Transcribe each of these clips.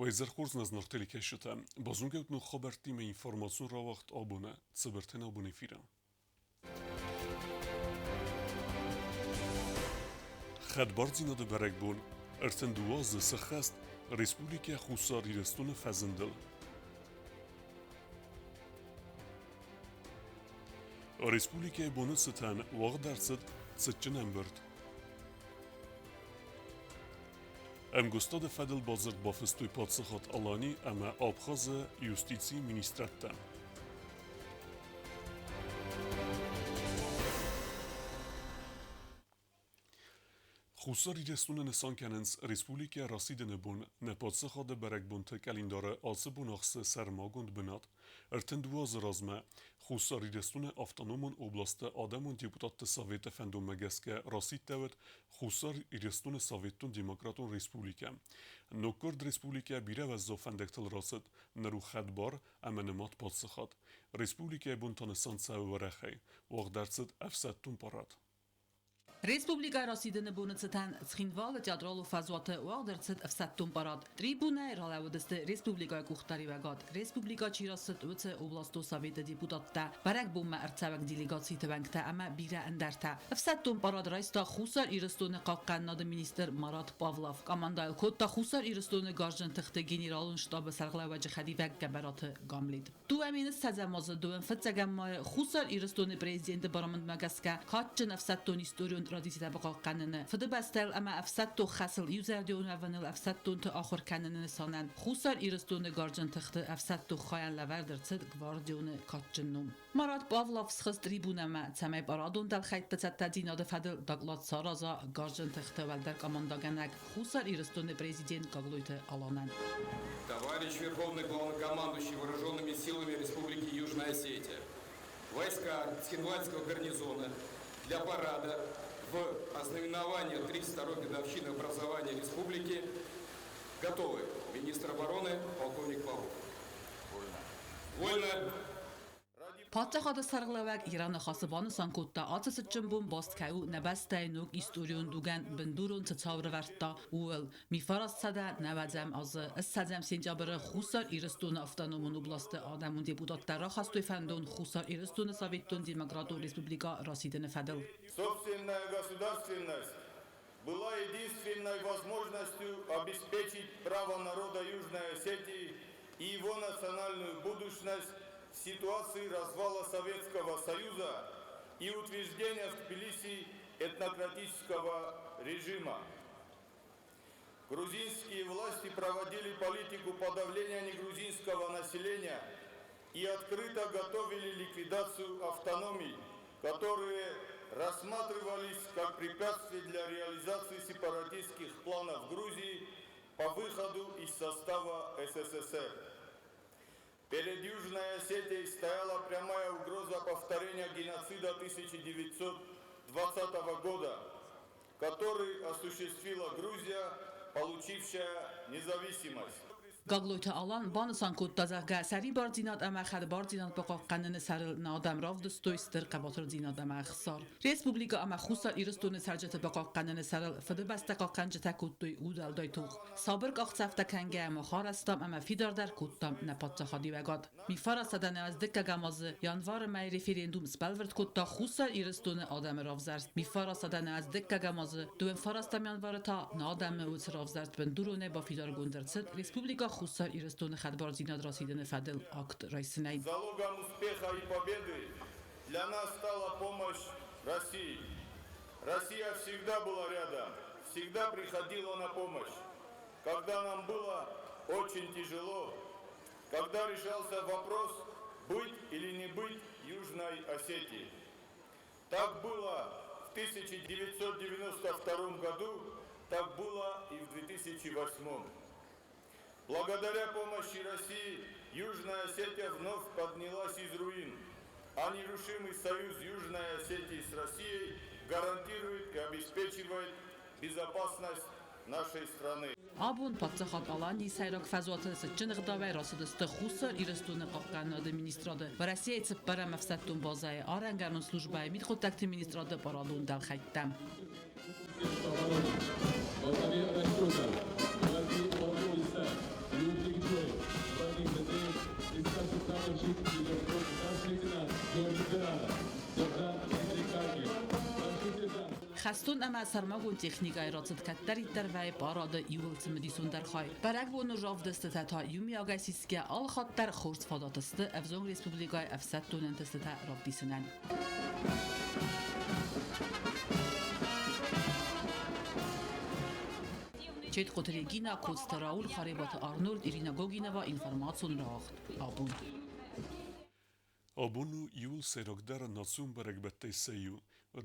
Weizerchurs naznarteli keşete, bazungevt nu xabertime informasyon ravaxt abone, tsiberten abone firan. Xedbarzina de berekbun, erten duaz sexest, Respublika Xusarîrestûna Fezindil. Respublikayê Bonê Siten waq dersid sitçin em bird. Em gusta de Fedil bazirt bafistûy Padşahat Alanî em e Abxaza Yustîtsî Ministret te. Xusarîrestûna Nisankenins Respublika Rasîdê nebûn, ne Padşaxa de berekbûn te kelîndara asibûn axse serma gund binat, ertin duaz razme, Xusarîrestûna Avtonoman Oblasta Ademên Deputat te Savêta Fendû Megeske Rasîd tewet Xusarîrestûna Savêtûn Demokratên Respublika. No Kurd Respublika bîrevez zafendek til rasid, neru xedbar em e nemat Padşaxat. Respublikayê bûn ta nisan sewwerexey, waq dersid efsettûn parat. Respublika Rasîdê Bonê Tsxînvala teatralû fezwate waq derçet efsettûn parat. Tribûne ralewdiste Respublikaya Kuxtarî vegat. Respublika Çîrasit wice Oblasto Savêta Deputat te berekbûn me erçavek delegatsî teveng te em bîre ender te. Efsettûn parat raysta Xusarîrestûna Qaqenna de Minister Marat Pavlov. Kamandayl Kot ta Xusarîrestûna Garjin Tixte Generalên Ştaba Serxlewa Cixedî vek geberatı gamlîd. Du emîn sezemazı duên fetsegemmaya Xusarîrestûna Prezidentê Baramand Megeske qaççin efsettûn îstorîon رادیسی تبقى قانون فده بستر اما افسد خسل یوزر دیون اونل افسد تا آخر قانون سانن خوسر ایرستون گارجن تخت افسد خایان لوردر صد گواردیون کاتجنوم مراد باولافس خست ریبونه ما تمای برادون دل خیت بتت تدیناد فدل داغلات سارازا گارجن تخت ولدر کامانداگنک خوسر ایرستون پرزیدنت گاگلویت آلانن. Товарищ Верховный Главнокомандующий Вооруженными силами Республики Южная Осетия, войска Цхинвальского гарнизона для парада в ознаменование 32-й годовщины образования республики готовы. Министр обороны полковник Павлов. Вольно. Padşaxada sarğılavak İranı xasıbanı sankotda atı sıçınbun bastkayı nebestayinuk istoryon dugan bindurun tıçavru vertta uvel mifaras sada nevadzem azı essadzem sencabırı Xusar İristûna Avtonoman Oblastı Ademên Deputatlara xastoy fendon Xusar İristûna Savêtûn Demokratên Respublika Rasîdê fedil. Собственная государственность была единственной возможностью обеспечить право народа Южной Осетии и его национальную будущность в ситуации развала Советского Союза и утверждения в Тбилиси этнократического режима. Грузинские власти проводили политику подавления негрузинского населения и открыто готовили ликвидацию автономий, которые рассматривались как препятствие для реализации сепаратистских планов Грузии по выходу из состава СССР. Перед Южной Осетией стояла прямая угроза повторения геноцида 1920 года, который осуществила Грузия, получившая независимость. Gagloyta alan banısan kodda seri barzinat ama xedbarzinat baqa qanını sarıl nadam ravdstoy stir qabatır zinat ama xsar. Respublika ama Xusar İristûna sercete baqa qanını sarıl fıdı basta qanca takuttoy udal daytuq. Sabır qaqsafta kanga ama xarastam ama fidardar kuttam ne Padşaxadî vegat. Mi farasada ne az dikka gamazı yanvar may referendum spelvert kodda Xusar İristûna adam ravzars. Mi farasada ne az dikka gamazı duen farastam yanvar ta nadam uts ravzars bendurone ba fidar gondertset Respublika Xusar İristûna Xedbarzinat Rasîdê fedil akt raysinay. Залогом успеха и победы для нас стала помощь России. Россия всегда была рядом, всегда приходила на помощь. Когда нам было очень тяжело, когда решался вопрос, быть или не быть Южной Осетией. Так было в 1992 году, так было и в 2008. Благодаря помощи России Южная Осетия вновь поднялась из руин, а нерушимый союз Южной Осетии с Россией гарантирует и обеспечивает безопасность нашей страны. Abun Padşaxat Alani sayrak fezwatı sıçın gıdavay rasıdıstı Xusar İristûna Qaqenna de Ministradı ve Rusiya tsipara mefsettûn bazayı arenganın slujbayı mit kontakti Ministradı paradûn del xeyttem. Bateria elektróza, bardziej o ulicę, افستون اما سرماگون تکنیکای راتت کتری در وی پاراده یول تمدیسون در خای برگ بونو راف دسته تا یومی آگای سیسکه آل خاط در خورس فاداتسته افزون ریسپوبلیکای افستون انتسته تا راف دیسنن چید قطریگینا کوستراول خریبات آرنولد ایرینا گوگینوا اینفرماسیون راخت آبون Abonu yul serokdar nasun berekbette seyu,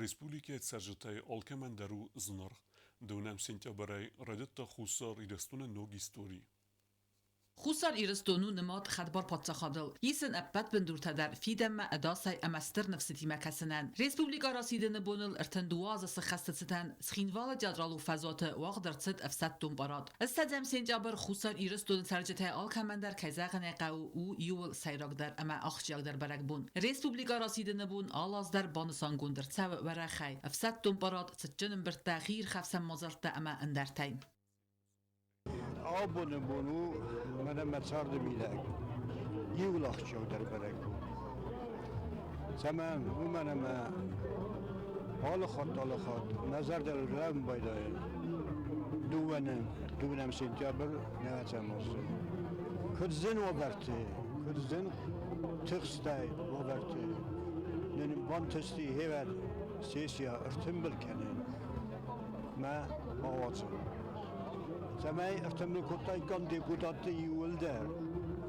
Respublike Serjete Alkemenderu znar, donem sentyaberei redetta khusar idestune nog histori. خوسر ایرستونو نماد خدبار پاتسا خادل یسن ابت بندورتا در فیدم اداسای امستر نفسیتی مکسنن ریسپوبلیکا راسیدن بونل ارتن دواز سخست ستن سخینوال جادرالو فزات واق در صد افسد دنباراد استدم سنجابر خوسر ایرستون سرجته آلکمندر کیزاغن قاو او یول سیراک در اما اخجاگ در برگ بون ریسپوبلیکا راسیدن بون آلاز در بانسانگون در سو ورخی افسد دنباراد ستجنن بر تغییر خفسم مازلت اما اندرتین آبون بونو من مسارد میلک یولاخ شو در برک زمان و من ما حال خود نظر در رم بایدای دوونم سنتیابر نوچم ماست کردزن وبرته کردزن تخستای وبرته نن بانتستی هیور سیسیا ارتمبل کنن ما آوازم زمای ارتمل کتای کن دیپوتاتی یول در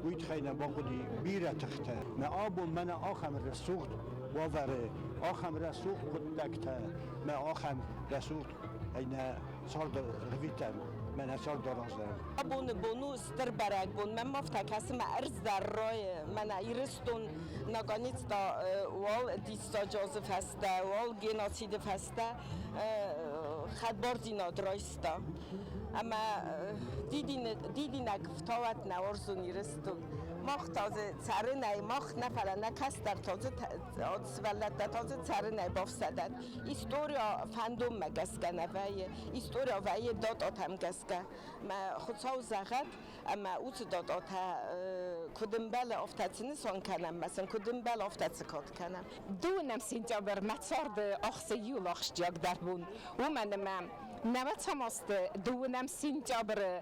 وید خیلی باقی بیره تخته نه آب من آخم رسوخت واره آخم رسوخت کتکته نه آخم رسوخت اینا سال رویتم من سال درازم آبون بونو استر برگ بون من مفتکس من ارز در رای من ایرستون نگانیت دا وال دیستا جازف هسته وال گناسید هسته خدبار دینا درایستا اما دیدین اگفتاوت نوارزون ایرستون ماخ تازه سره نای ماخ نفره نکس در تازه سولت تازه سره نای بافسدد ایستوریا فندوم مگسکنه وی ایستوریا وی داد آتم گسکه ما خودساو زغد اما اوز داد آتا کدوم بل آفتاتینی سان کنم مثلا کدوم بل آفتات کات کنم دونم سنجابر متسارد آخس یولاخش جاگ در بون و من نمتاماست دونم سنجابر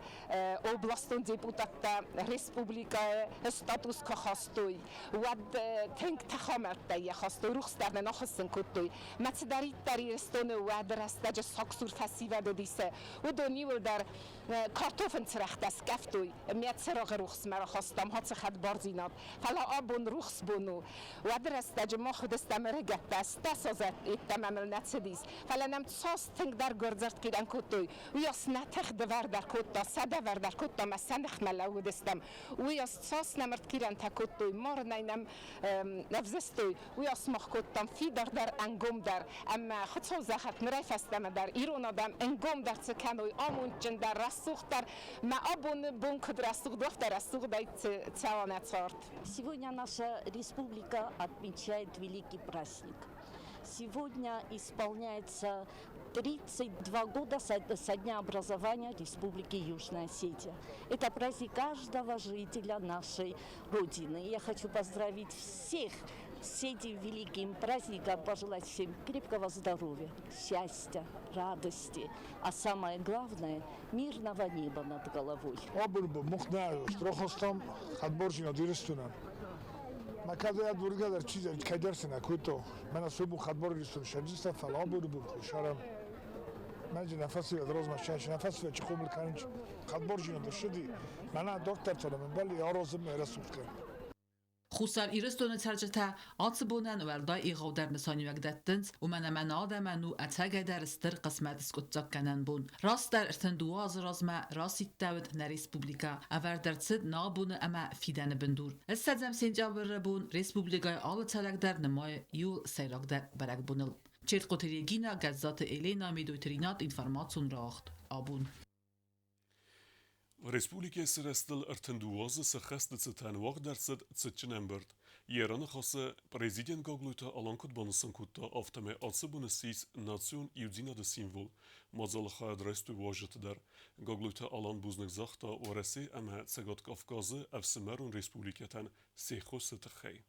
областон депутата республика статус кахастуй вад тенк тахаматта яхастуй рухстарна нахастын куттуй мацдарит даристон вад растаж саксур фасивад дисе удонивл дар картофен црахтас кафтуй мецраг рухс мара хастам хат хат барзинат фала абун рухс буну вад растаж махдастам регаттас тасазат иттамамл нацдис фала нам цас тенк дар горзарт кидан куттуй уяс натах давар дар кутта сада вар дар кутта масанх мала ودستم ويا صاص نمرت كيران تاكوتوي مر ناينم نفزستوي ويا سمخ كوتام في در انگوم در اما خطو زخت نريف استم در ایران آدم انگوم در تكانوي آمون جن در رسوخ در ما ابون بون كد رسوخ دفتر رسوخ دايت تاوانت صارت. Сегодня наша республика отмечает великий праздник. Сегодня исполняется 32 года со дня образования Республики Южная Осетия. Это праздник каждого жителя нашей Родины. Я хочу поздравить всех с этим великим праздником, пожелать всем крепкого здоровья, счастья, радости, а самое главное – мирного неба над головой. ما كذا يدور قدر چیز کدر سنا کوتو من صبح خبر رسول شجست فلا بود شرم من نفسي دراز ماشي نفسي تقوم الكانج خبر جينا دشدي انا دكتور ترى من بالي ارزم رسول خوسر ایرستون ترجته آت بونن وردای ایغو در نسانی وگدتنز و من آدمانو اتاگه در استر قسمت اسکوتزاک کنن بون راست در ارتن دواز رازمه راسید داود نه ریسپوبلیکا اور در صد نابون اما فیدن بندور استدزم سنجابر بون ریسپوبلیکای آل تلک در نمای یول سیراک در برگ بونل چید قطریگینا گزات ایلینا میدویترینات اینفرماتون راخت آبون Respublike Srestel ertenduoze se geste cetan wag derset cetchenembert. Yerane khase prezident gogluta alankut bonsen kutta aftame atsebunesis nation iudzina de symbol. Mazal khad restu wajet der. Gogluta alan buznek zachta orese ama tsegot Kafkaze efsemerun respubliketen se khose tkhei.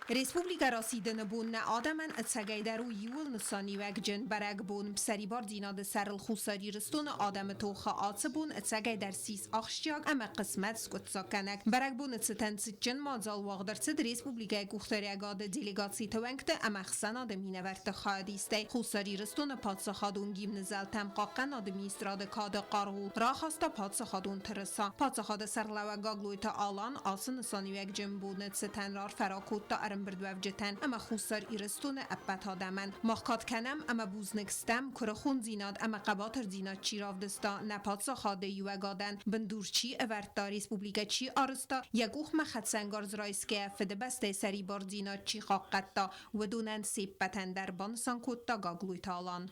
Respublika Rasiden bun ne Adamen etsegeideru yul nusaniwek jin berek bun pseri bardina de serl khusari ristun Adam tocha atsebun etsegeider sis achsjag ama qismet skutsakenek berek bun etsen jin mazal wagdertsid Respublika guxteriga de delegatsi twankte ama xsana de minevert khadiste khusari ristun patsakhadun gimn zeltem qaqan administrade kade qarul rakhasta patsakhadun tersa patsakhade serlawa gagluita alan asın nusaniwek jin bun etsen rar ferakutta بردوف جتن اما خوصر ایرستون ابت آدمن مخکات کنم اما بوزنکستم کرخون زیناد اما قباتر زیناد چی رافدستا نپاتسا خاده یوگادن بندورچی اورتا ریسپوبلیکا چی آرستا یگوخ مخد سنگارز رایسکه فده بسته سری بار زیناد چی خاقتا و دونن سیب بتن در بانسان کتا گاگلوی تالان.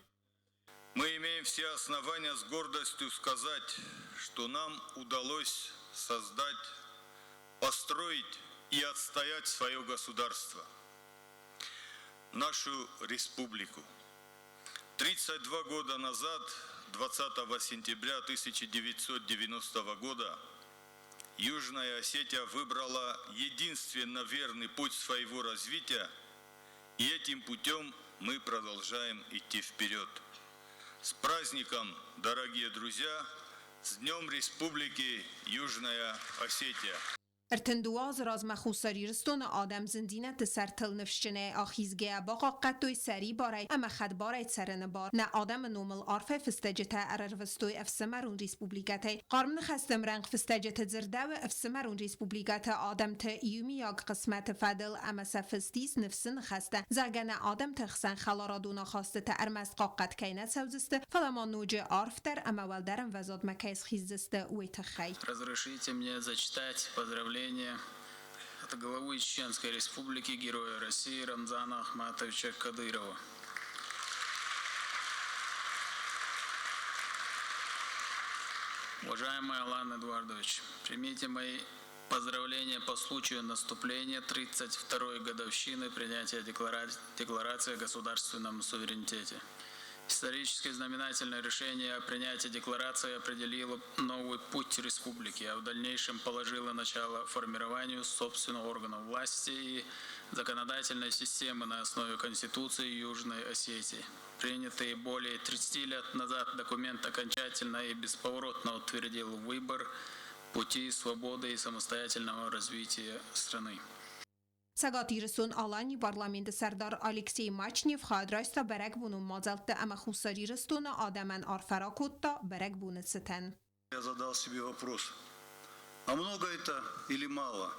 Мы имеем все основания с гордостью сказать, что нам удалось создать, построить и отстоять свое государство, нашу республику. 32 года назад, 20 сентября 1990 года, Южная Осетия выбрала единственно верный путь своего развития, и этим путем мы продолжаем идти вперед. С праздником, дорогие друзья, с Днем Республики Южная Осетия! ارتندواز راز مخوصاری رستون آدم زندینت سرتل نفشنه آخیزگه باقا قطوی سری بارای اما خد بارای سرن بار نه آدم نومل عرفه فستجته ارروستوی افسمرون ریسپوبلیکته قارمن خستم رنگ فستجته زرده و افسمرون ریسپوبلیکته آدم تا ایومی یاگ قسمت فدل اما سفستیز نفسن خسته زرگن آدم تخسن خلارادونا خواسته تا ارمست قاقت کینت سوزسته فلمان نوجه عرفتر اما والدرم وزاد مکیز خیزسته وی تخی. Разрешите мне зачитать поздравления от главы Чеченской Республики, Героя России Рамзана Ахматовича Кадырова. Уважаемый Алан Эдуардович, примите мои поздравления по случаю наступления 32-й годовщины принятия Декларации о государственном суверенитете. Исторически знаменательное решение о принятии декларации определило новый путь республики, а в дальнейшем положило начало формированию собственного органа власти и законодательной системы на основе Конституции Южной Осетии. Принятый более 30 лет назад документ окончательно и бесповоротно утвердил выбор пути свободы и самостоятельного развития страны. سگاتیرسون آلانی پارلمانت سردار الکسی ماچنیف خواهد راستا برگ بونو مازلت اما خوصاری رستون آدمن آرفرا کتا برگ بونت ستن. Я задал себе вопрос, а много это или мало?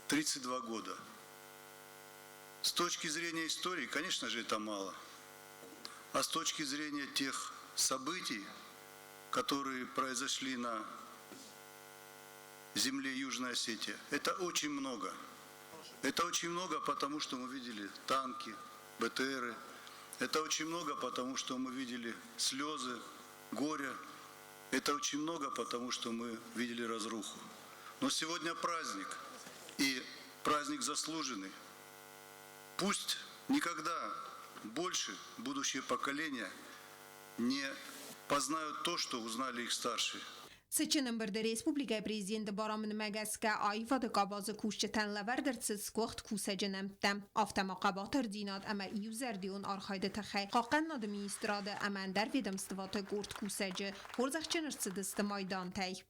32 года. С точки зрения истории, конечно же, это мало. А с точки зрения тех событий, которые произошли на земле Южной Осетии, это очень много. Это очень много, потому что мы видели танки, БТРы. Это очень много, потому что мы видели слезы, горе. Это очень много, потому что мы видели разруху. Но сегодня праздник, и праздник заслуженный. Пусть никогда больше будущее поколения не познают то, что узнали их старшие. Seçenin bir de Respublika Prezidenti Baramın Megaska ayva de kabazı kuşçeten lever dertsiz skoht kusecenemtem. Aftama qabatır dinad ama user diyon arxayda taxay. Qaqan nad ministrade aman der ведомствата горд кусеже. Хорзахченерцидысты майдан тай.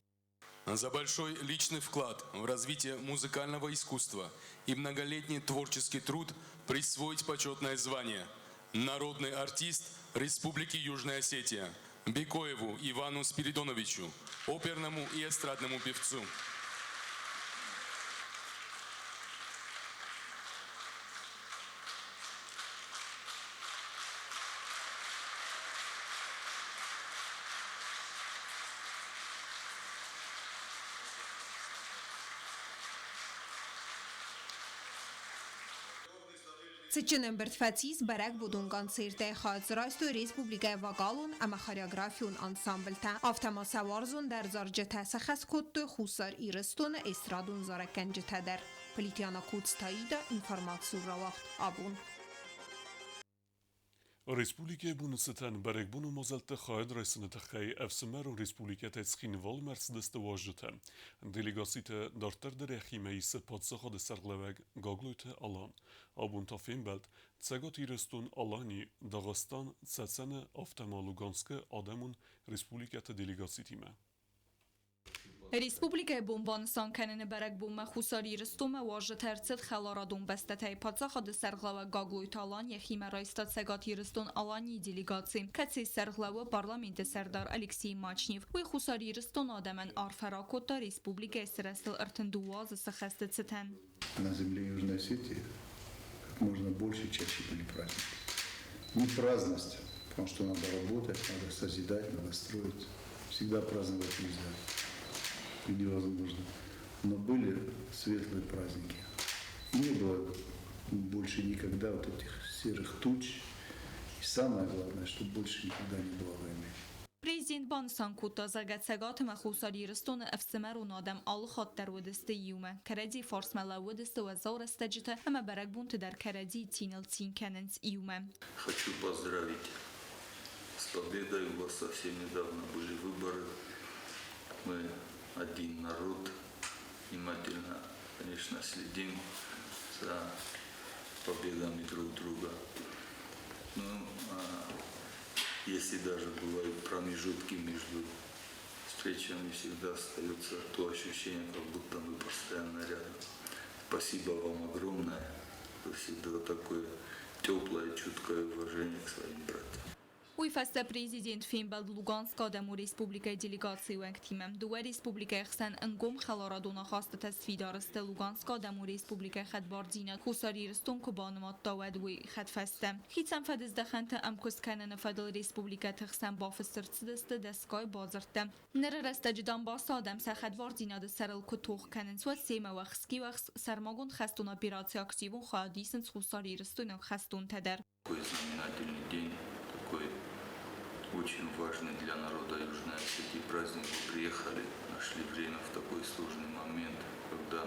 За большой личный вклад в развитие музыкального искусства и многолетний творческий труд присвоить почетное звание «Народный артист Республики Южная Осетия» Бекоеву Ивану Спиридоновичу, оперному и эстрадному певцу. Seçenin bir tfetsiz berek budun konsertay xazraystu Respublika Vagalun ama choreografiyun ansambelta. Aftama savarzun der zarjeta sexas kuttu khusar iristun estradun zarakencete der. Politiana kutstayida informasyon ravakt abun. Respublike bunësëtan berek bunu mozal të khajt rejsën të khaj efsëmer o Respubliket e ckin val Mercedes të wajgjëte. Delegacitë dërtër dhe rehime i se potsëho dhe sërgleveg gaglujte alan. Abun të fimbelt, cegot i restun alani Dagëstan cecene aftema Luganske ademun Respubliket të delegacitime. Республика Бомбанстан кенене берек буме хусари рстуме واجد هرцت خلاردون بستتای پاتساخ د سرغلاو گاگلوی تالان یخی مرایستا سگاتی رستون آلانی دیلیگاتسی کسی سرغلاو پارلمنت سردار الکسی ماچنیف وی خساری رستون آدمن آرفراکوتا республика سرستل ارتندواز سخست ستن. На земле Южной Осетии как можно больше, чаще были праздники. Не праздность, потому что надо работать, надо созидать, надо строить. Всегда праздновать нельзя. И невозможно. Но были светлые праздники. И не было больше никогда вот этих серых туч. И самое главное, что больше никогда не было войны. Президент Банстан кута زگت سگات مخوصاری رستون افسمر و نادم آل خود در ودست یومه کردی فارس ملا ودست و زور استجته اما برگ بونت در کردی تینل تین کننس یومه. Хочу поздравить с победой. У вас совсем недавно были выборы. Мы один народ, внимательно, конечно, следим за победами друг друга. Но если даже бывают промежутки между встречами, всегда остается то ощущение, как будто мы постоянно рядом. Спасибо вам огромное. Вы всегда такое теплое, чуткое уважение к своим братьям. وی فست پریزیدنت فین بلد لوگانسکا دمو ریسپوبلیکای دیلیگاتسی ونگ تیمم دو ریسپوبلیکای خسن انگم خلارادونا خواست تصفیدارست لوگانسکا دمو ریسپوبلیکای خد باردینت خوساری رستون کبانمات داود وی خد فسته خیتم فدز دخنت امکس کنن فدل ریسپوبلیکای تخسن بافسترتسدست دستگاه بازرته نره رستجدان باست آدم سخد باردینات سرل کتوخ کنن سوات سیمه وخسکی وخس سرماگون خستونا پیراتی اکتیون خواهدیسنس خوساری رستون خستون تدر. Очень важный для народа Южной Осетии праздник. Вы приехали, нашли время в такой сложный момент, когда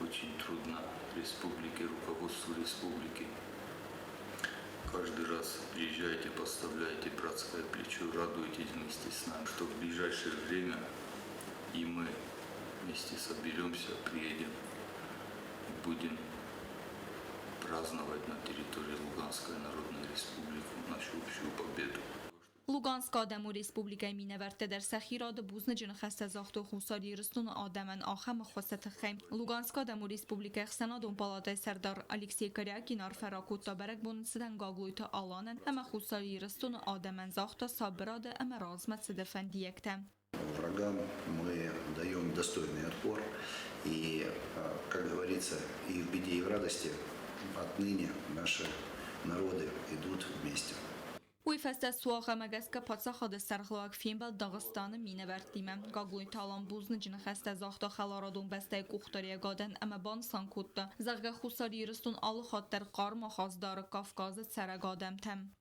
очень трудно республике, руководству республики. Каждый раз приезжаете, подставляете братское плечо, радуетесь вместе с нами, что в ближайшее время и мы вместе соберемся, приедем и будем праздновать на территории Луганской Народной Республики нашу общую победу. لوگانسکا دمو ریسپوبلیکای مینورته در سخیراد بوزن جن خسته زاخت و خوساری رستون آدمن آخم خواست خیم. لوگانسکا دمو ریسپوبلیکای خسنادون پالاتای سردار الکسی کریاکی نار فراکوت تا برگ بون سدن گاگلویت آلانن اما خوساری رستون آدمن زاخت سابراده اما رازمت سدفن دیکته. Врагам мы даем достойный отпор. И, как говорится, и в беде, и в радости отныне наши народы идут вместе. وی فست سواخ مگس که پاتساخ د سرخلاق فیلم بل داغستان مینورتیمه گاگلوی تالان بوزن جن خسته زاخت خلارادون بسته کوختاری گادن اما بان سانکوت زغ خوساری رستون آل خاطر قارم خازدار کافکاز سرگادم تم.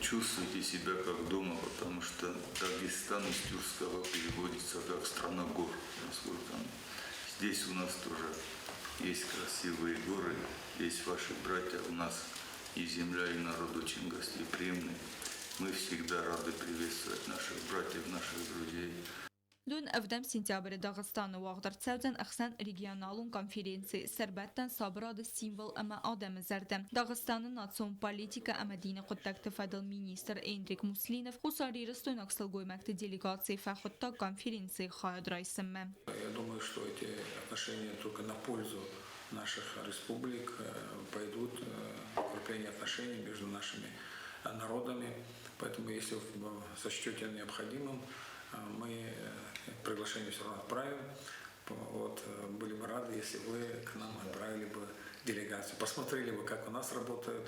Чувствуйте себя как дома, потому что Дагестан из тюркского переводится как страна гор. Насколько здесь у нас тоже есть красивые горы, есть ваши братья, у нас и земля, и народ очень гостеприимный. Мы всегда рады приветствовать наших братьев, наших друзей. دون افدام سنتیابر داغستان واقدر تسودن اخسان ریگیونالون کنفرانسی سربتن سابراد سیمبل اما آدم زردم داغستان ناتسون پالیتیکا اما دین قدک تفادل مینیستر اندریک موسلینف خساری رستون اکسل گویمکت делегации فخودتا конференции خواهد رایسمه. Я думаю, что эти отношения только на пользу наших республик пойдут укрепление отношений между нашими народами. Поэтому, если вы сочтете необходимым, мы приглашение все равно отправим. Вот, были бы рады, если вы к нам отправили бы делегацию, посмотрели бы, как у нас работают.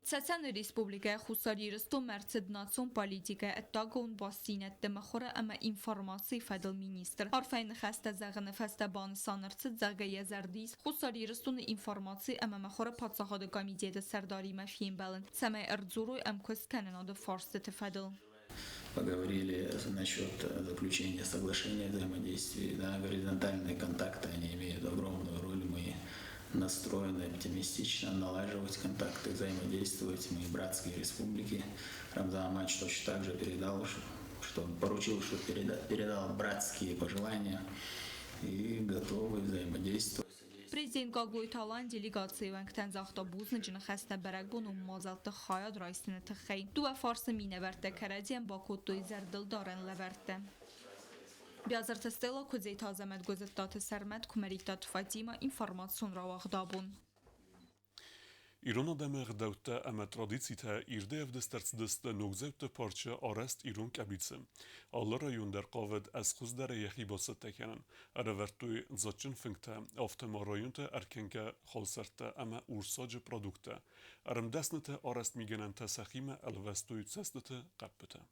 ساتن ریسپوبلیکای خوساری رستو مرتد ناتسون پالیتیکای اتاگون باستینت دمخوره اما اینفورماسی فدل مینیستر عرفین خسته زغن فسته بان سانرتد زغه یزردیس خوساری رستون اینفورماسی اما مخوره پادساخاد کمیتیت سرداری مفیم بلند سمه ارزوروی امکس کنناد فارس تفدل. Поговорили насчет заключения соглашения о взаимодействии. Да, горизонтальные контакты, они имеют огромную роль. Мы настроены оптимистично налаживать контакты, взаимодействовать. Мы братские республики. Рамзан Амач точно так же передал, что поручил, что передал братские пожелания и готовы взаимодействовать. Prezident Gagloy Talan delegatsiya və Ktənz avtobusunu cını xəstə bərək bunu mazaltı xayad raisini tıxey. Dua farsı minəvərtə kərədiyən bakotoy zərdildaren ləvərtə. Biazırtı stela kuzey tazəməd gözətdatı sərməd kumərikdat Fatima informasyon ravaqdabun. Իրոնը դեմեղ դավտը ամը տրադիցիթը իրդե evdestərçdəstə nogzevtə parça arest İron kəbitsə. Allara yönder qavet az xuzdərə yaxi bası təkənən. Ərəvərtüy zaçın fıngtə, avtomarayüntə erkənke xalsərtə ama ursacı produktə. Ərəmdəsnətə arest migenən təsəximə əlvəstüy cəstətə qəbbətə.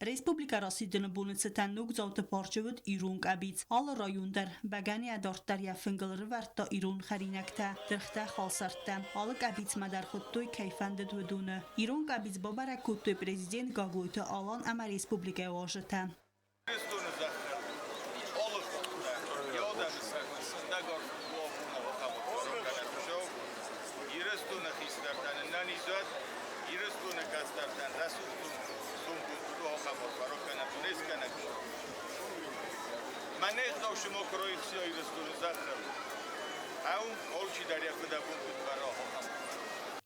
Respublika Rasıdını bunıcıtən nogzavtı parçavıd İron qəbit. Al rayundər bəgəni ədartlar yəfingılırı vərtdə İron xərinəkdə, dırxtə xalsərtdə. Alı qəbit mədər xudduy keyfəndid vüdünü. İron qəbit babarək kudduy prezident Gagloy'tu alan əmə Respublikaya vajıtə. من نخداو شما کرای سیایی رستون زخم او اولچی در یک بوده بود برای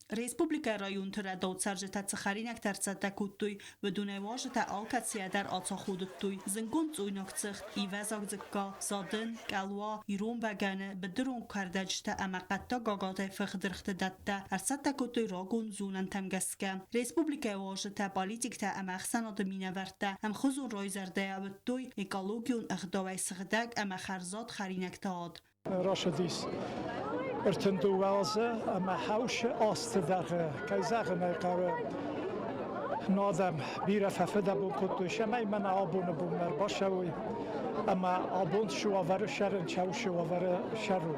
Respublika rayon törədot sərcətə çıxarinək tərcətə kutduy və dünəvajətə alkətsiyədər aça xudutduy. Zınqun cuynoqcıq, İvəzaqcıqqa, zadın, qəlva, İron bəgəni, bidron kərdəcdə əməqətdə qaqatə fıxdırxdı dətdə, ərsətə kutduy ragun zunən təmgəskə. Respublika vajətə politikdə əməxsən adı minəvərdə, əmxuzun royzərdə əvüddüy, ekologiyon əxdavəy sıxdəq əməxərzat xərinəkdə ad. Rashidis. ارتندو وازه اما حوش آست درخه که زغنه قوه نادم بیره ففده بون کتوشه من آبون بون مر باشوی اما آبون شوور شرن چو شوور شرو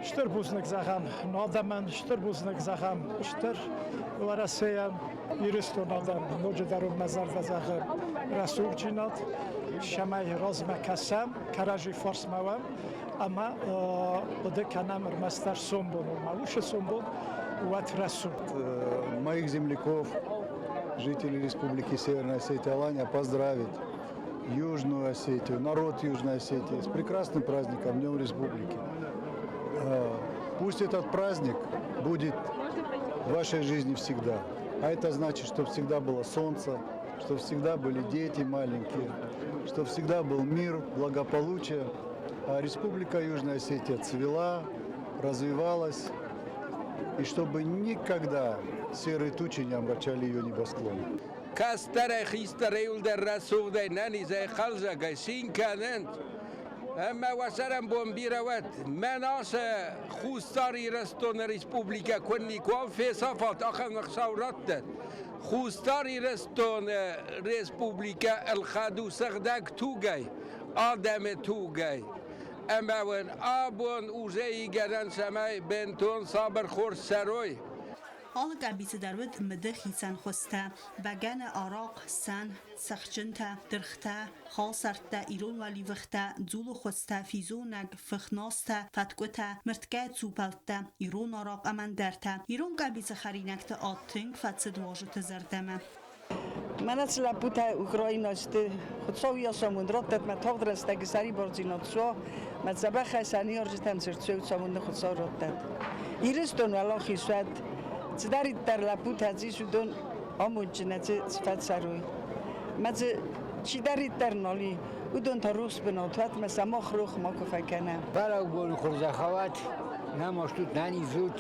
شتر بوزنک زغم نادمن شتر بوزنک زغم شتر ورسیم یرستو نادم نوجه درون مزار زغم رسول جینات شمای راز مکسم کراجی فارس موام اما بده کنم مستر Сомбон, малыша Сомбон, Уатрасу. Моих земляков, жителей Республики Северная Осетия, Алания, поздравить Южную Осетию, народ Южной Осетии с прекрасным праздником, Днем Республики. Пусть этот праздник будет в вашей жизни всегда. А это значит, что всегда было солнце, что всегда были дети маленькие, что всегда был мир, благополучие. А Республика Южная Осетия цвела, развивалась, и чтобы никогда серые тучи не омрачали ее небосклон. Кастера хистереул der расувдай нани зай халза гайсин канент. Amma wasaram bombirawat manasa khustari rastona Республика kunni kwan fe safat akhan khsawrat. Khustari rastona Республика al-khadu sagdak tugay. Adam tugay. اما ون آبون اوزهی گردن سمای بنتون صابر خور سروی Al qəbisi dərvət müdə xisən xostə, bəgən araq, sən, səxçüntə, dırxtə, xalsərtdə, İron və livıxtə, culu xostə, fizonəq, fıxnastə, fətqötə, mırtqə çupəltdə, İron araq əməndərtə, İron qəbisi xərinəkdə attınq fətsid vajıtı zərdəmə. Mənə çləputə Ukraynasdı, xudsoviya somund rottet mə tavdrəstəgi səri borcinotsua, mə cəbə xəsəni orcitəm çırçöv somundu xudsav rottet. İriston vəla xisvət, Цдари терлапут хазишудон амуджнаци цфатсаруй. Мазе чидари терноли удон тарус бенотват масамохрух макофакана. Барау бон хурзахават намоштут нани зуд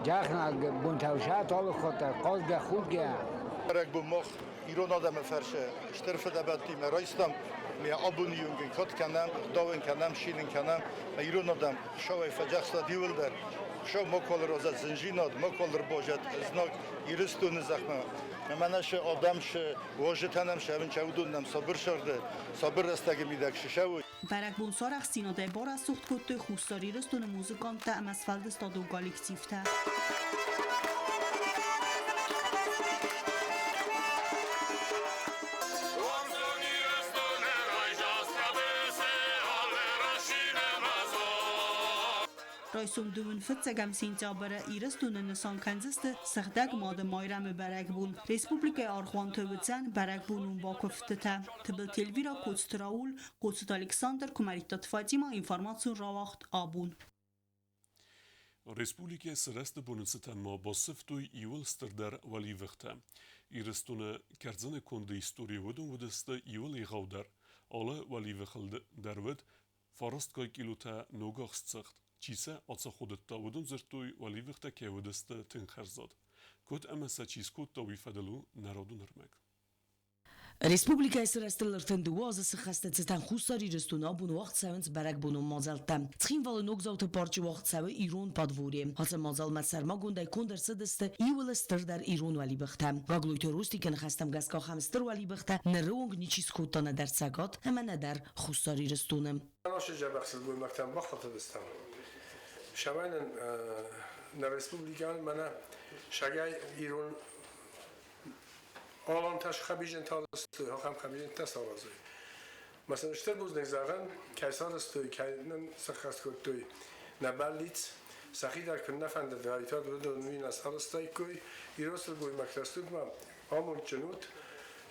جاخنا بونتاوشات آل خاطر قازگه خوبگه. برای بومخ ایران آدم فرشه اشترف دبادی مرایستم می آبونیونگی کات کنم داون کنم شیلین کنم ایران آدم شوی فجاخت دیول در شو مکال روزت زنجینات مکال رباجت ازناک ایرستون زخمه منش آدمش واجتنم شون چودونم صبر شرده صبر استگی میدکش شوی برای بونسارخ سیناده بار از سخت کت خوستاری رستون موزیکان تا امسفلد استادو گالیکتیفته Ռոյսում դուն ֆծեգամ սինտաբերը իրստունը նսան քանզստը սխդակ մոդը մայրամը բարակբուն ռեսպուբլիկա արխوان թվցան բարակբունում բակոֆտտա թբտել վիրա կոստրաուլ կոստտ Ալեքսանդր Կումարիտտ Ֆատիմա ինֆորմացիոն ռավախտ աբուն Respublike sırasında bunun sıtanma basıftı İval stırdar vali vıhtı. İristuna kerzene kondu istoriye vudun vudasta İval iğavdar. Ala vali vıhıldı derved farast kay kilota nogah sıçıqt. Çisa atsa xodetta vudun zırtuy vali vıhta ke vudasta tınxerzad. Kod emasa çiz kod tavi fedelu narodun hırmak. Республика Срастелертен дуаза се хастецетан хусари рестуна бун вақт савенц барак буну мазалтам. Цхин валы ногзаута парчи вақт саве Ирон подворье. Хаца мазал мацарма гундай кондер садесте Ивел стырдар Ирон вали бахта. Гаглуйто рустикен хастам гаска хамстер вали бахта. Нерунг ничи скота надар цагат, ама надар хусари рестунем. Наши жабахсил бу мактам бахта дестам. Шамайнен на республикан мана шагай Ирон آلان تاش خبیجن تاست هم خبیجن تاست آرزوی مثلا اشتر بوز نگذارن کیسار استوی کینن سخت کردوی نبلیت سخی در کن نفند دایتا درود نوی نسال استای کوی ایروسل گوی مکترستود ما آمون جنود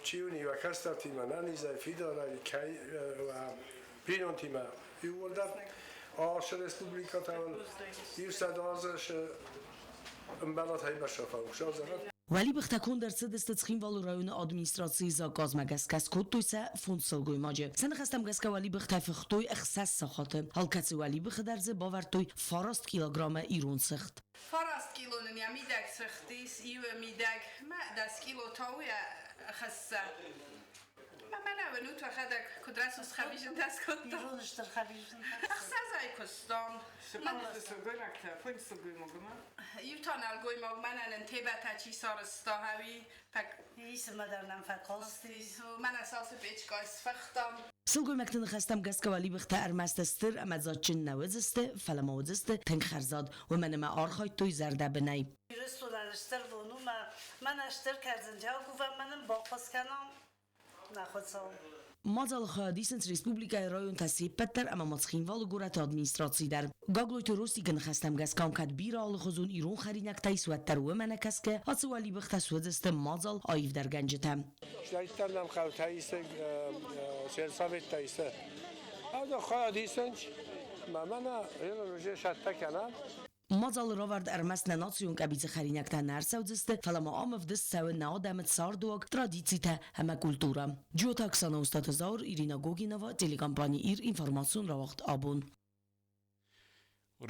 چیونی و کستر تیما نانی زیفی دارای کی و پینون تیما یولدر آش رسپوبلیکا تاون یوسد آزش امبلات های بشافا وشازرد ولی بختکون در سدست تخین والو رایون ادمنستراسی زاگاز مگسکس کتویسه فونسل گوی ماجه سن خستم گسکه ولی بختای فختوی اخساس سخاته حال کسی ولی بخدرزه باورتوی فاراست کیلوگرام ایرون سخت فاراست کیلو نیا میدک سختیس ایو میدک ما دست کیلو تاوی خسته من اولو تو خدک کدرسوس خبیجن دست کتم ایرونشتر خبیجن اخساس ای کستان یوتان الگوی مگ من انتبه تچی سارستا هوی پک ایس مدرنم فکاستیس من اساس بیچگاهs فختم سلگوی مکتن خستم گسکه ولی بخته ارمستستر امزادچن نوزسته فلموزسته تنگ خرزاد و من ما آرخای توی زرده بنای رستورانشتر بونو من اشتر کردن جاو گوهم منم باقاس کنم نخود سام مازال خادیسنس ریسپوبلیکای رایون تصیب پتر اما مصخین والو گورت ادمنستراسی در گاگلوی توروستی کن خستم گسکام کد بیرا آل خزون ایرون خرینک تایس و تر و من کسکه حاصل ولی بخت سوزست مازال آیف در گنجتم شدیدتر نم خود تایس سرسابت تایس او خادیسنس من روزه شد کنم مازال راورد ارمس نناسیون کبیز خرینک تا نرسودسته فلما آمف دست سو نادمت ساردوگ ترادیسی تا همه کلتورا جو تاکسانا استاد زار ایرینا گوگینوا تلیکامپانی ایر اینفورماسیون را وقت آبون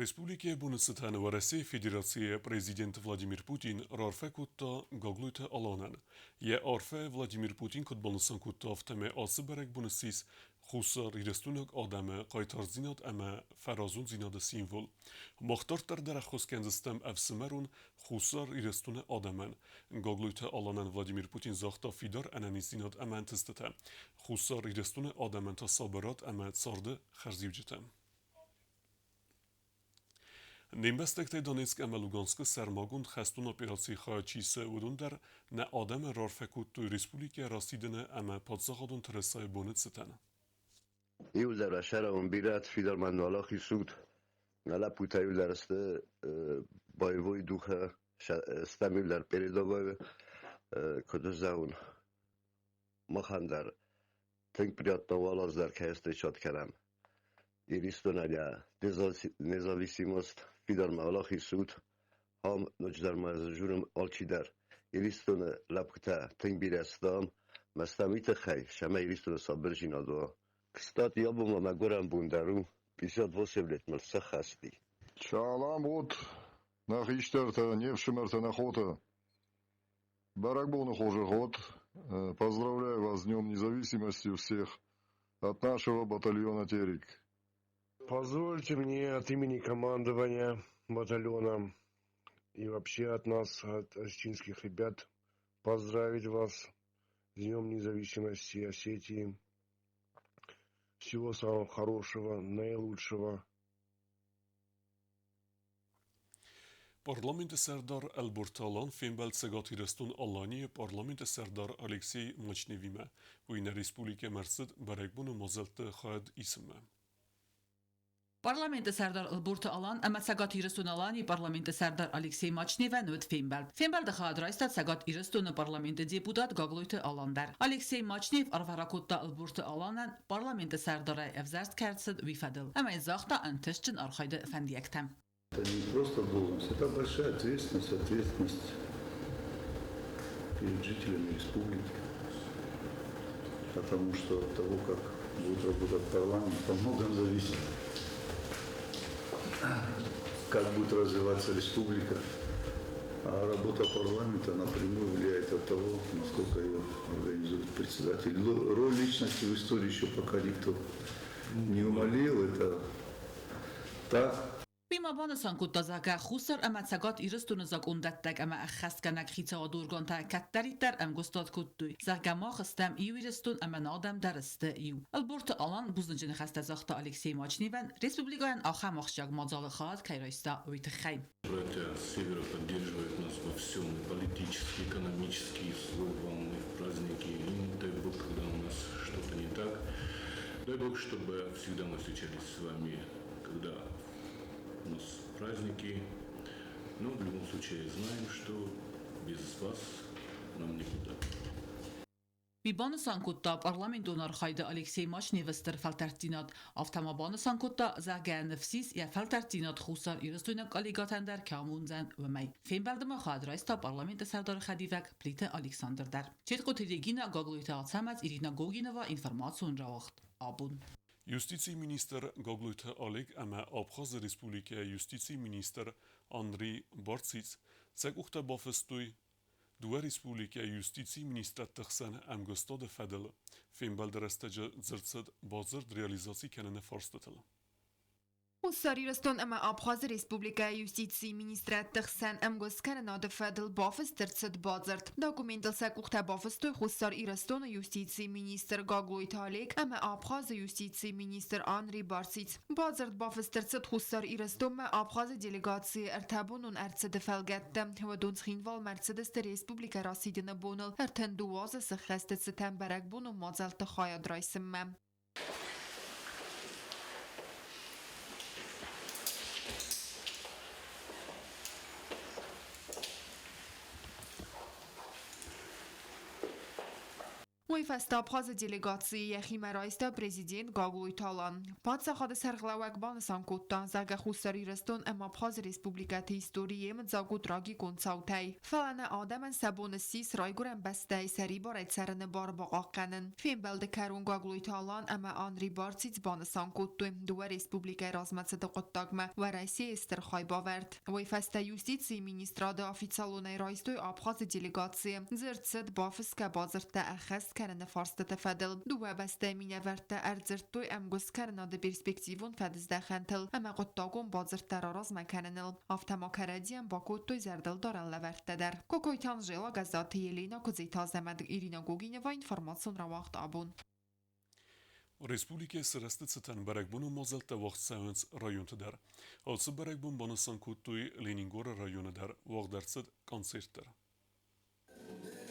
Республике Бунецетане Варасе Федерация президент Владимир Путин рарфе кутта гаглуйте аланан. Е арфе Владимир Путин кот балнсан кутта автаме асы барек бунесис خصوصا ریرستونک آدمه قایتار زیناد اما فرازون زیناد سیمول مختار در خصوص کنزستم افسمرون خصوصا ریرستون آدمن گاگلویت آلانن ولادیمیر پوتین زاختا فیدار انانی زیناد اما انتستته خصوصا ریرستون آدمن تا صابرات اما سارده خرزیوجتم نیمبستکته دانیسک اما لوگانسک سرماگوند خستون اپیراسی خواهی سعودون در نه آدم رارفکوت توی ریسپولیک راستیدنه اما پادزاخادون ترسای بونت ستنه ایو در اشاره اون بیرات فیدار منوالا خیسود نلا پوتایو در است بایوی دوخه استمیل در پریداوی کدوزاون مخان در تنگ پریات نوالاز در که استشاد کردم ایریستون علیا نزاویسیموست فیدار منوالا خیسود هم نجدر مازجورم آلچی در ایریستون لپکتا تنگ بیراستام مستمیت خی شما ایریستون صابر جینادو Кстати, я был на горам Бундару, 58 лет, мы сахасти. Шалам вот, на Хиштерта, не в Шимерта, на Хота. Баракбону хуже ход. Поздравляю вас с Днем Независимости всех от нашего батальона Терек. Позвольте мне от имени командования батальона и вообще от нас, от осетинских ребят, поздравить вас с Днем Независимости Осетии. Всего самого хорошего, наилучшего. Parlamenti Serdar El-Bortalan fembel segati restun Allani Parlamenti Serdar Alexey Mochnevime u in Respublike Mersid berekbunu mazelte khad isme. Parlamenti Serdar Ilburti alan ama sagat iristun alani Parlamenti Serdar Aleksey Machnev nöt Fembel. Fembel de xadraystat sagat iristun Parlamenti deputat Gagloyte alandar. Aleksey Machnev arvarakutta Ilburti alanan Parlamenti Serdara evzarst kerdsid vifadil. Ama izahta antishchin arxayda fendiyektem. Это не просто должность, это большая ответственность перед жителями республики. Потому что от того, как будет работать парламент, во многом зависит, как будет развиваться республика. А работа парламента напрямую влияет от того, насколько ее организует председатель. Роль личности в истории еще пока никто не умалил. Это так. Bima banasan kuttazaga khusar ama sagat iristun zak undattak ama akhaskenak khita durgonta kattaritter am gustad kuttu zagama khastam iristun ama nadam darste iu Ilburti alan buznjin khasta zakhta Aleksey Machnevan Республикан ахамахшаг мазалы хат кайрайста уйтхай. Братья с севера поддерживают нас во всем, и политически, экономически, и словом, и в праздники. И дай Бог, когда у нас что-то не так, дай Бог, чтобы всегда мы встречались с вами, когда у нас праздники, но в любом случае знаем, что без вас нам никуда. Bibanasan kutta parlamentun arxayda Aleksey Machnev faltartinat avtamabanasan kutta zaga nefsis ya faltartinat khusar iristuna kaligatandar kamunzan vmay Fembaldma xadraysta parlamenti Serdar Xadivak Plita Alexander dar Chetqotiregina Gagloyta Atsamaz Irina Goginova informatsion rawaxt abun Justitie minister Gagloyta Oleg ama Abxaz Respublika Justitie minister Andriy Bartsits zegukta bafestoy Dua Respublika Justitie minister Tixsan am gostad fedel Fembal derestaja zertsad bazır realizacji kenene farstatel. Усарирстон ама Абхаз Республика Юстиции министра Тахсан Амгоскан над Федл Бафс терцет базарт. Документал сакухта Бафстой Хусар Ирстон Юстиции министр Гаглойт Олег ама Абхаз Юстиции министр Анри Барсиц. Базарт Бафс терцет Хусар Ирстон ма Абхаз делегации ارتبونون ارتد فلگتم و دونسخینوال مرسدس Республика راسیدن بونل ارتن دواز سخست ستمبرک بونو مازلت خاید رایسمم. ویفست آبخاز دلگاتی یخی مرایستا پرزیدنت گاگوی تالان. پادسا خاد سرغلاوک بانسان کتا زاگ خوستاری رستون اما آبخاز ریسپوبلیکات هیستوریه متزاگو دراگی کنساوتی. فلان آدم سبون سیس رایگورن بسته سری بارد سرن بار باقاقنن. فیم بلد کرون گاگوی تالان اما آنری بارسیت بانسان کتو دو ریسپوبلیکای رازمت صدقتاگمه و رئیسی استرخای باورد. ویفست یوستیسی مینیستراد آفیتسالونه رایستوی آبخاز دلگاتی زرتسد بافسکا بازرت اخست کرن فارست تفادل دو بسته مینورت ارزرتوی امگوز کرن د پرسپکتیوون فدزده خنتل اما قطاگون بازر تراراز مکننل افتما کردیم با کوتوی زردل دارن لورت در کوکوی تانجلا گزات یلینا کوزی تازمد ایرینا گوگینه و اینفورماسیون را وقت آبون Respublika sırastıtsıtan Barakbunu mazalta vaxt savans rayonta dar. Alsı Barakbun banasan kutuy Leningora rayonu dar vaqdartsıd konsertler.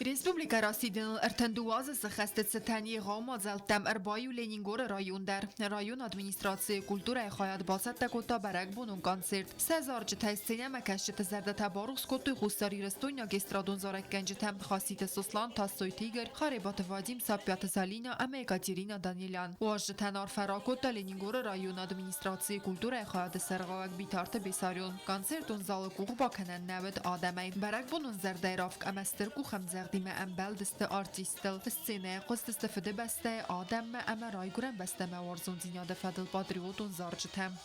Республика Расидин ارتندواز سخست ستانی غام زلتم اربایو لینینگور رایون در رایون ادمینستراسی کلتور خواهد باست تکوتا برک بونون کانسرت سزار جتای سینما کشت زرده تباروخ سکوتوی خوستاری رستوی ناگسترادون زارک گنجتم خاصیت سوسلان تاستوی تیگر خاربات وادیم سابیات سالینا اما اکاترینا دانیلان واجد تنار فراکوتا لینینگور رایون ادمینستراسی کلتور خواهد سرغاوک بیتارت بیساریون کانسرتون زال کوغ با کنن نود آدمی برک بونون زرده رافک امستر کوخم دیم امبل دست آرتیستل سینه قصد استفاده بسته آدم اما رایگورن بسته موارزون زیناده فدل پادریوتون زارجتم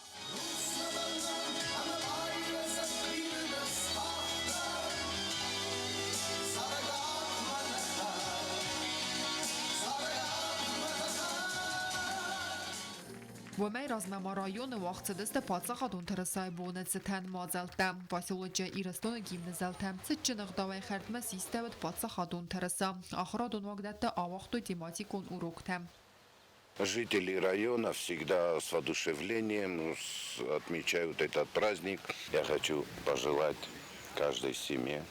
و می رازمه رایون وقت دست پادسا خادون ترسای بونت ستن مازلتم باسیولوجه ایرستون گیم نزلتم سچنق داوی خردمه سیسته ود پادسا خادون ترسا آخرادون وقت آوقتو тематикун уроктам. Жители района всегда с воодушевлением отмечают этот праздник. Я хочу пожелать каждой семье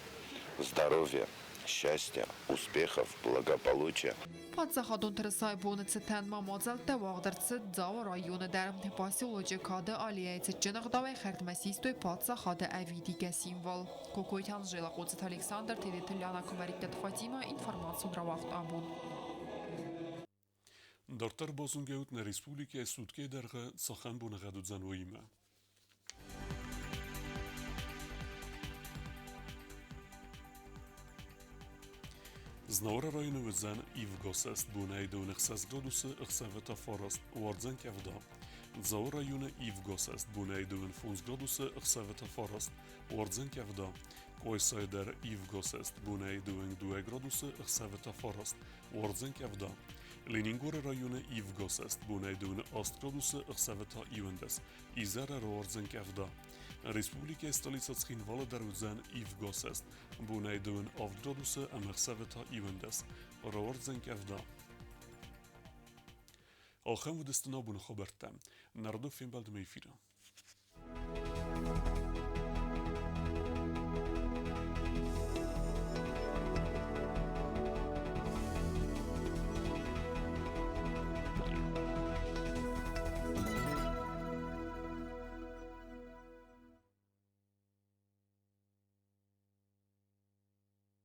здоровья, счастья, успехов, благополучия. Падсахадон трасай бонцетен мамазал тавагдерцет зау районы дерм тепасиологи каде алиейцет дженагдавай хертмасистой падсахаде авидиге символ. Кокойтан жила коцет Александр Телетеляна Комаритет Фатима информацию равахт абун. Дартар бозунгеут на республике Судке дерге сахан бунагадут занвоиме. Znora rajonu zan i v gosest bunaj do nechsas gradusy chseveta forost wardzen kevda. Zau rajonu i v gosest bunaj do fons gradusy chseveta forost wardzen kevda. Koysayder i v gosest bunaj do 2 gradusy chseveta forost wardzen kevda. Leningore rajonu i v gosest bunaj do 8 gradusy chseveta iwendes. Izera wardzen kevda. Republike stolica Țhinvală Daruzan i v gosest, bunaj duen avgraduse emerseveta iwendes, rawarzen kevda. Alchem ودستنا بون خبرتم، نردو فين بالد ميفيرا.